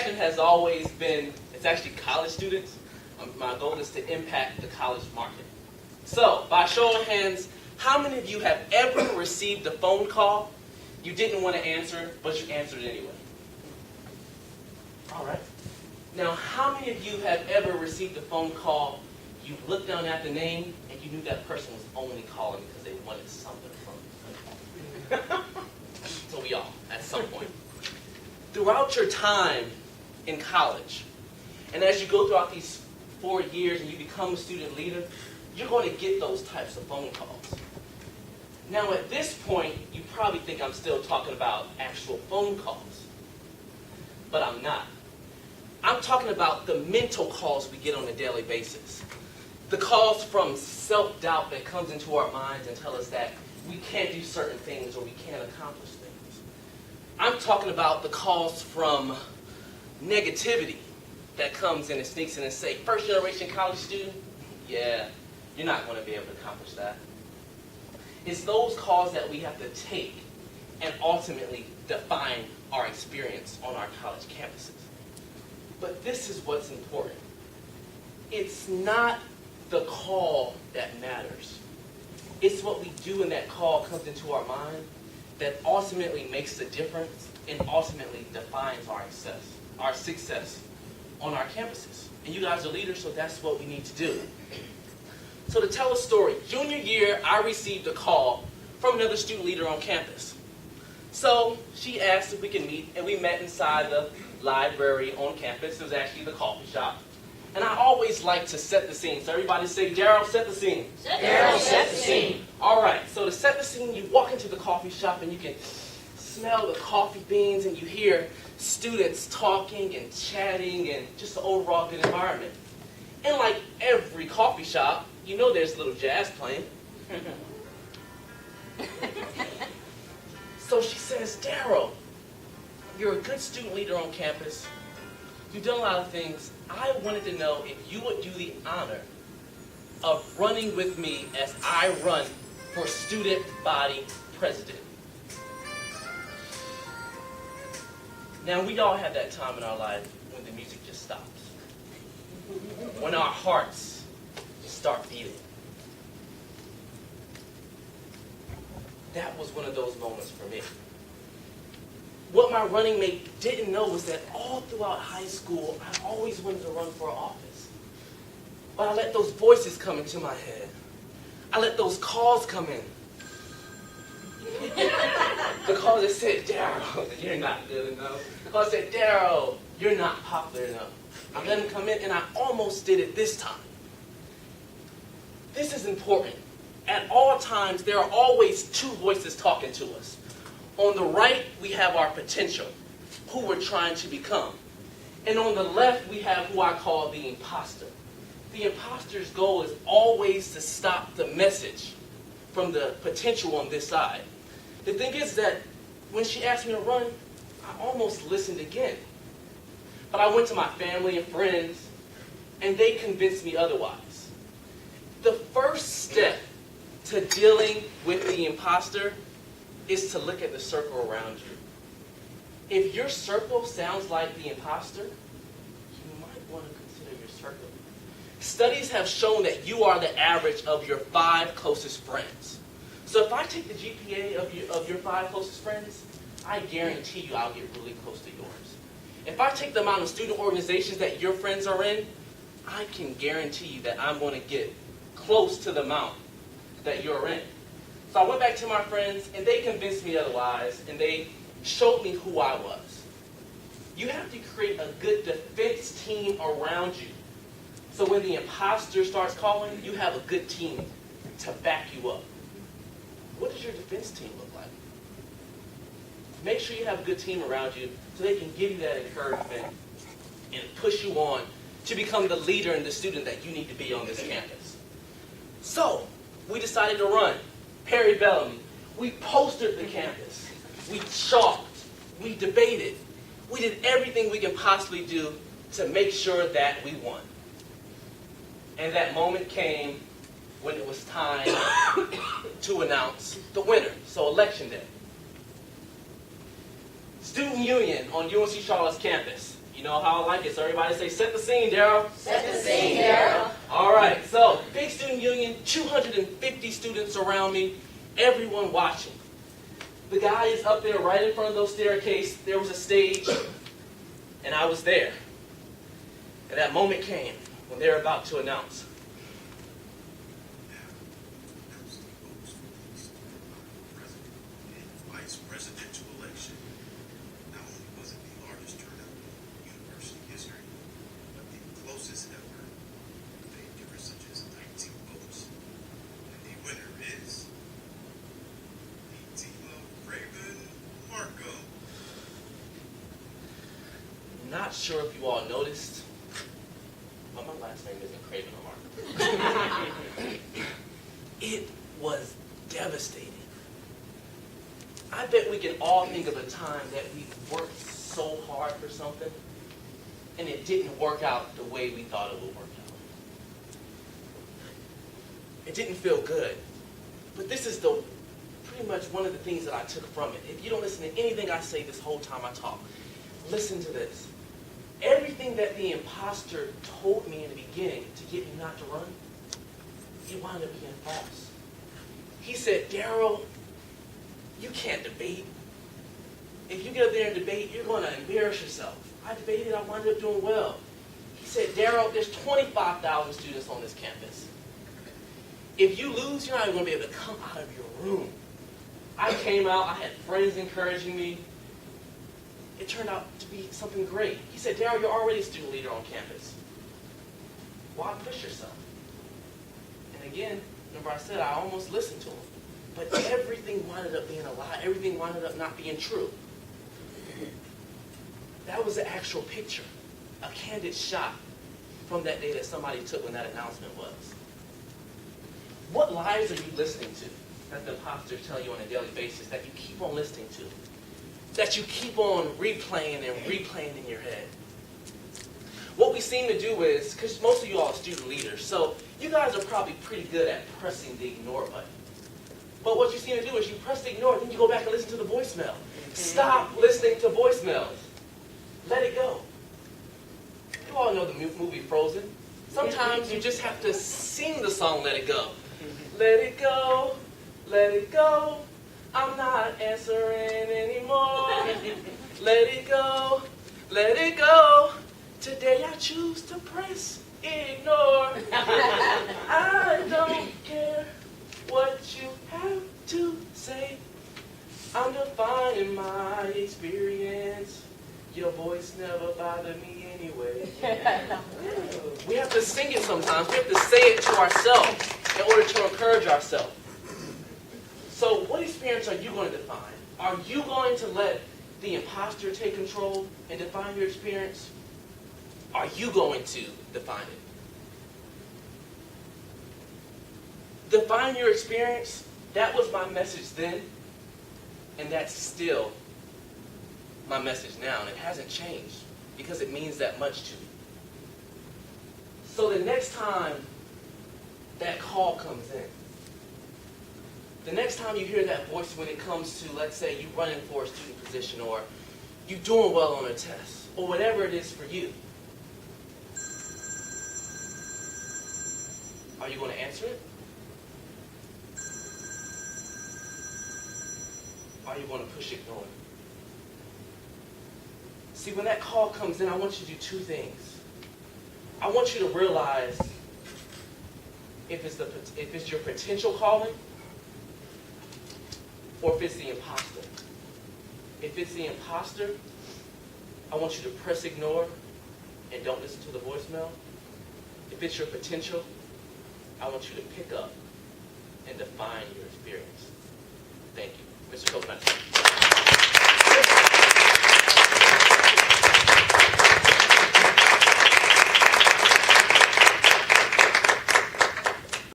passion has always been, it's actually college students. My goal is to impact the college market. So, by show of hands, how many of you have ever received a phone call you didn't want to answer, but you answered anyway? All right. Now, how many of you have ever received a phone call, you looked down at the name, and you knew that person was only calling because they wanted something from you? So we all, at some point. Throughout your time in college, and as you go throughout these 4 years and you become a student leader, you're going to get those types of phone calls. Now at this point, you probably think I'm still talking about actual phone calls. But I'm not. I'm talking about the mental calls we get on a daily basis. The calls from self-doubt that comes into our minds and tell us that we can't do certain things or we can't accomplish things. I'm talking about the calls from negativity that comes in and sneaks in and say, first generation college student, yeah, you're not going to be able to accomplish that. It's those calls that we have to take and ultimately define our experience on our college campuses. But this is what's important. It's not the call that matters. It's what we do when that call comes into our mind that ultimately makes the difference and ultimately defines our success on our campuses. And you guys are leaders, so that's what we need to do. So to tell a story, junior year, I received a call from another student leader on campus. So she asked if we could meet, and we met inside the library on campus. It was actually the coffee shop. And I always like to set the scene. So everybody say, Darryl, set the scene. Darryl, set the scene. All right, so to set the scene, you walk into the coffee shop and you can smell the coffee beans and you hear students talking and chatting and just an overall good environment. And like every coffee shop, you know there's a little jazz playing. So she says, Darryl, you're a good student leader on campus. You've done a lot of things. I wanted to know if you would do the honor of running with me as I run for student body president. Now, we all have that time in our life when the music just stops. When our hearts start beating. That was one of those moments for me. What my running mate didn't know was that all throughout high school, I always wanted to run for office. But I let those voices come into my head. I let those calls come in. The call that said, Darryl, you're not good enough. The call that said, Darryl, you're not popular enough. I let them come in, and I almost did it this time. This is important. At all times, there are always two voices talking to us. On the right, we have our potential, who we're trying to become. And on the left, we have who I call the imposter. The imposter's goal is always to stop the message from the potential on this side. The thing is that when she asked me to run, I almost listened again. But I went to my family and friends, and they convinced me otherwise. The first step to dealing with the imposter is to look at the circle around you. If your circle sounds like the imposter, you might want to consider your circle. Studies have shown that you are the average of your 5 closest friends. So if I take the GPA of your 5 closest friends, I guarantee you I'll get really close to yours. If I take the amount of student organizations that your friends are in, I can guarantee you that I'm going to get close to the amount that you're in. So I went back to my friends, and they convinced me otherwise, and they showed me who I was. You have to create a good defense team around you. So when the imposter starts calling, you have a good team to back you up. What does your defense team look like? Make sure you have a good team around you so they can give you that encouragement and push you on to become the leader and the student that you need to be on this campus. So we decided to run. Harry Bellamy. We postered the campus. We chalked. We debated. We did everything we can possibly do to make sure that we won. And that moment came when it was time to announce the winner. So election day. Student Union on UNC Charlotte's campus. You know how I like it, so everybody say, set the scene, Darryl. Set the scene, Darryl. All right, so big student union, 250 students around me, everyone watching. The guy is up there right in front of those staircase. There was a stage, and I was there. And that moment came when they were about to announce. Presidential election. Not only was it the largest turnout in university history, but the closest ever, with a difference of just 19 votes. And the winner is the team of Raven Markham. Not sure if you all noticed, but my last name isn't Craven or Markham. It was devastating. I bet we can all think of a time that we worked so hard for something and it didn't work out the way we thought it would work out. It didn't feel good. But this is pretty much one of the things that I took from it. If you don't listen to anything I say this whole time I talk, listen to this. Everything that the imposter told me in the beginning to get me not to run, it wound up being false. He said, Darryl, you can't debate. If you get up there and debate, you're going to embarrass yourself. I debated, I wound up doing well. He said, Darryl, there's 25,000 students on this campus. If you lose, you're not even going to be able to come out of your room. I came out, I had friends encouraging me. It turned out to be something great. He said, Darryl, you're already a student leader on campus. Why push yourself? And again, remember I said I almost listened to him. But everything wound up being a lie. Everything wound up not being true. That was the actual picture, a candid shot from that day that somebody took when that announcement was. What lies are you listening to that the imposters tell you on a daily basis that you keep on listening to? That you keep on replaying and replaying in your head? What we seem to do is, because most of you all are student leaders, so you guys are probably pretty good at pressing the ignore button. But what you seem to do is you press the ignore, then you go back and listen to the voicemail. Stop listening to voicemails. Let it go. You all know the movie Frozen. Sometimes you just have to sing the song, Let It Go. Let it go, let it go. I'm not answering anymore. Let it go, let it go. Today I choose to press ignore. I don't care what you have to say. I'm defining my experience. Your voice never bothered me anyway. We have to sing it sometimes. We have to say it to ourselves in order to encourage ourselves. So what experience are you going to define? Are you going to let the imposter take control and define your experience? Are you going to define it? Define your experience. That was my message then, and that's still my message now, and it hasn't changed because it means that much to me. So the next time that call comes in, the next time you hear that voice when it comes to, let's say, you running for a student position or you doing well on a test or whatever it is for you, are you going to answer it? Are you going to push ignore it? See, when that call comes in, I want you to do two things. I want you to realize if it's your potential calling or if it's the imposter. If it's the imposter, I want you to press ignore and don't listen to the voicemail. If it's your potential, I want you to pick up and define your experience. Thank you. Mr. Toastmaster.